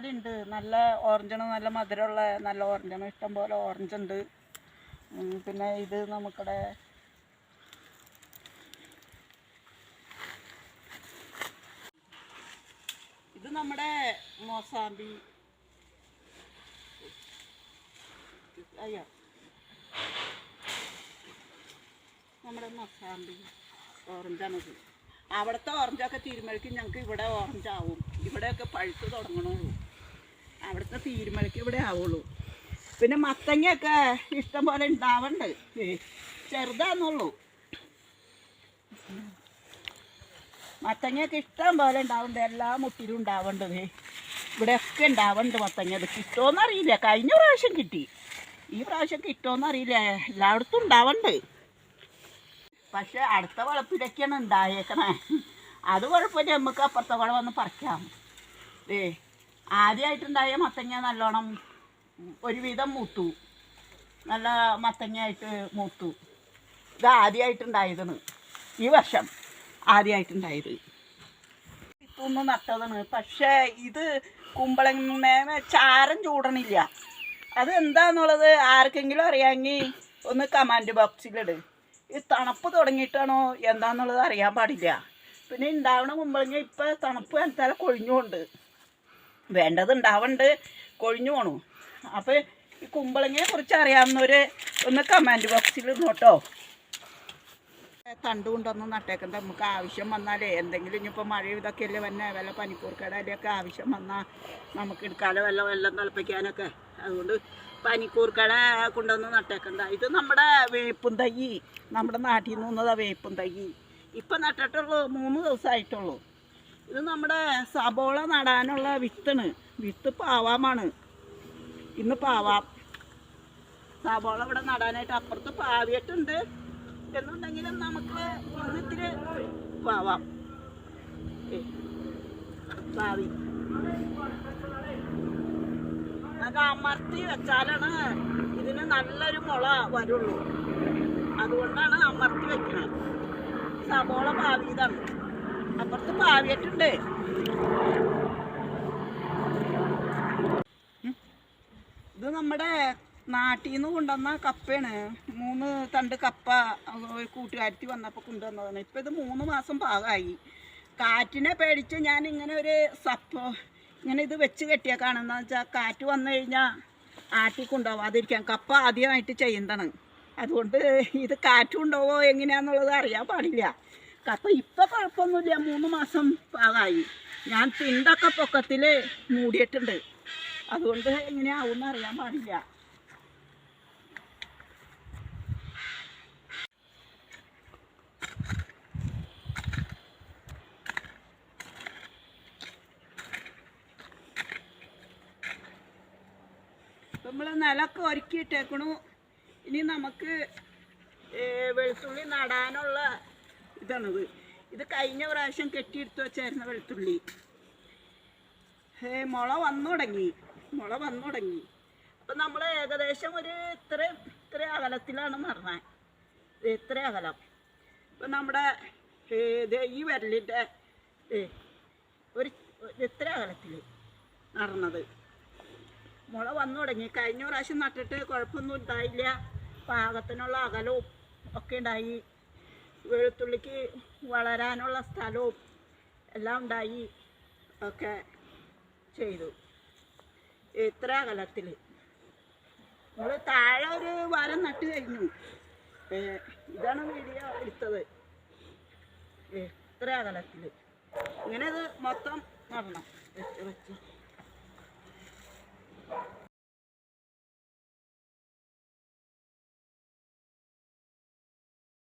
പോലെ ഉണ്ട്. നല്ല ഓറഞ്ചാണ്, നല്ല മധുരമുള്ള നല്ല ഓറഞ്ചാണ്. ഇഷ്ടം പോലെ ഓറഞ്ച് ഉണ്ട്. പിന്നെ ഇത് നമുക്കിടെ ഇത് നമ്മുടെ മോസാമ്പി. അയ്യോ, നമ്മുടെ മൊസാമ്പി ഓറഞ്ചാണിത്. അവിടുത്തെ ഓറഞ്ചൊക്കെ തീരുമഴിക്ക് ഞങ്ങൾക്ക് ഇവിടെ ഓറഞ്ചാവും. ഇവിടെയൊക്കെ പഴുത്ത് തുടങ്ങണുള്ളൂ. അവിടുത്തെ തീരുമഴിക്ക് ഇവിടെ ആവുള്ളൂ. പിന്നെ മത്തങ്ങയൊക്കെ ഇഷ്ടം പോലെ ഉണ്ടാവണ്ട്. ചെറുതാന്നുള്ളൂ. മത്തങ്ങയൊക്കെ ഇഷ്ടം പോലെ ഉണ്ടാവുന്നുണ്ട്. എല്ലാ മുട്ടിലും ഉണ്ടാവേണ്ടത് ഇവിടെയൊക്കെ ഉണ്ടാവുന്നുണ്ട് മത്തങ്ങ. അത് കിട്ടുമോയെന്നറിയില്ല. കഴിഞ്ഞ പ്രാവശ്യം കിട്ടി. ഈ പ്രാവശ്യം കിട്ടുമോയെന്നറിയില്ല. എല്ലായിടത്തും ഉണ്ടാവുന്നുണ്ട്. പക്ഷെ അടുത്ത വളപ്പിലൊക്കെയാണ് ഉണ്ടായേക്കണേ. അത് കുഴപ്പമില്ല, നമുക്ക് അപ്പുറത്തെ കൂടെ വന്ന് പറിക്കാം. ആദ്യമായിട്ടുണ്ടായ മത്തങ്ങ നല്ലോണം ഒരുവിധം മൂത്തു. നല്ല മത്തങ്ങയായിട്ട് മൂത്തു. ഇത് ആദ്യമായിട്ടുണ്ടായതാണ്. ഈ വർഷം ആദ്യമായിട്ടുണ്ടായത്. ഇപ്പൊന്ന് നട്ടതാണ്. പക്ഷേ ഇത് കുമ്പളങ്ങ ചാരം ചൂടണില്ല. അതെന്താന്നുള്ളത് ആർക്കെങ്കിലും അറിയാമെങ്കിൽ ഒന്ന് കമൻറ്റ് ബോക്സിലിട്. ഈ തണുപ്പ് തുടങ്ങിയിട്ടാണോ എന്താണെന്നുള്ളത് അറിയാൻ പാടില്ല. പിന്നെ ഉണ്ടാവണ കുമ്പളങ്ങ ഇപ്പം തണുപ്പ് കാലത്താൽ കൊഴിഞ്ഞുകൊണ്ട് വേണ്ടത് ഉണ്ടാവുന്നുണ്ട്, കൊഴിഞ്ഞു പോണു. അപ്പോൾ ഈ കുമ്പളങ്ങയെ കുറിച്ച് അറിയാവുന്നവർ ഒന്ന് കമൻറ്റ് ബോക്സിൽ ഇടണോട്ടോ. തണ്ട് കൊണ്ടൊന്ന് നട്ടേക്കണ്ട. നമുക്ക് ആവശ്യം വന്നാലേ എന്തെങ്കിലും ഇനിയിപ്പോൾ മഴ ഇതൊക്കെയല്ലേ വന്നെ, വല്ല പനിക്കൂർക്കടയിലൊക്കെ ആവശ്യം വന്നാൽ നമുക്ക് എടുക്കാതെ വെള്ളം തിളപ്പിക്കാനൊക്കെ. അതുകൊണ്ട് പനിക്കൂർക്കട കൊണ്ടുവന്ന് നട്ടേക്കണ്ട. ഇത് നമ്മുടെ വേപ്പും തൈ, നമ്മുടെ നാട്ടിൽ നിന്ന് വന്നതാണ് വേപ്പും തൈ. ഇപ്പം നട്ടിട്ടുള്ളൂ, 3 ദിവസമായിട്ടുള്ളൂ. ഇത് നമ്മുടെ സബോള നടാനുള്ള വിത്താണ്. വിത്ത് പാവാമാണ്. ഇന്ന് പാവാം. സബോള ഇവിടെ നടാനായിട്ട് അപ്പുറത്ത് പാവിയിട്ടുണ്ട്. എന്നുണ്ടെങ്കിലും നമുക്ക് ഇന്നിത്തിരി പാവാം. പാവി അത് അമർത്തി വെച്ചാലാണ് ഇതിന് നല്ലൊരു മുള വരുള്ളൂ. അതുകൊണ്ടാണ് അമർത്തി വെക്കുന്നത്. സബോള പാവിയതാണ്. അപ്പുറത്ത് പാവിയിട്ടുണ്ട്. ഇത് നമ്മുടെ നാട്ടിൽ നിന്ന് കൊണ്ടുവന്ന കപ്പയാണ്. 3 തണ്ട് കപ്പ ഒരു കൂട്ടുകാരത്തി വന്നപ്പോൾ കൊണ്ടുവന്നതാണ്. ഇപ്പം ഇത് 3 മാസം പാകമായി. കാറ്റിനെ പേടിച്ച് ഞാൻ ഇങ്ങനെ ഒരു ഇങ്ങനെ ഇത് വെച്ച് കെട്ടിയേക്കാണെന്ന് വെച്ചാൽ കാറ്റ് വന്നു കഴിഞ്ഞാൽ ആട്ടിക്കൊണ്ടുപോകാതിരിക്കാം. കപ്പ ആദ്യമായിട്ട് ചെയ്യുന്നതാണ്. അതുകൊണ്ട് ഇത് കാറ്റുണ്ടാവോ എങ്ങനെയാണെന്നുള്ളത് അറിയാൻ പാടില്ല. കപ്പ ഇപ്പം കുഴപ്പമൊന്നുമില്ല. 3 മാസം പാകമായി. ഞാൻ തിണ്ടൊക്കെ പൊക്കത്തിൽ മൂടിയിട്ടുണ്ട്. അതുകൊണ്ട് എങ്ങനെയാവുമെന്ന് അറിയാൻ പാടില്ല. നമ്മൾ നിലമൊക്കെ ഒരുക്കിയിട്ടേക്കണു. ഇനി നമുക്ക് വെളുത്തുള്ളി നടാനുള്ള ഇതാണിത്. ഇത് കഴിഞ്ഞ പ്രാവശ്യം കെട്ടിയെടുത്ത് വെച്ചായിരുന്ന വെളുത്തുള്ളി. മുള വന്നു തുടങ്ങി. അപ്പം നമ്മൾ ഏകദേശം ഒരു ഇത്ര അകലത്തിലാണ് നടന്നത്. ഇത്ര അകലം. ഇപ്പം നമ്മുടെ ഈ വിരലിൻ്റെ ഇത്ര അകലത്തിൽ നടന്നത്. മുള വന്നു തുടങ്ങി. കഴിഞ്ഞ പ്രാവശ്യം നട്ടിട്ട് കുഴപ്പമൊന്നും ഉണ്ടായില്ല. പാകത്തിനുള്ള അകലവും ഒക്കെ ഉണ്ടായി. വെളുത്തുള്ളിക്ക് വളരാനുള്ള സ്ഥലവും എല്ലാം ഉണ്ടായി ഒക്കെ ചെയ്തു. ഇത്ര അകലത്തിൽ നമ്മൾ താഴെ ഒരു വാരം നട്ട് കഴിഞ്ഞു. ഇതാണ് വീഡിയോ എടുത്തത്. ഇത്ര അകലത്തിൽ ഇങ്ങനെ ഇത് മൊത്തം നടണം. വെച്ച്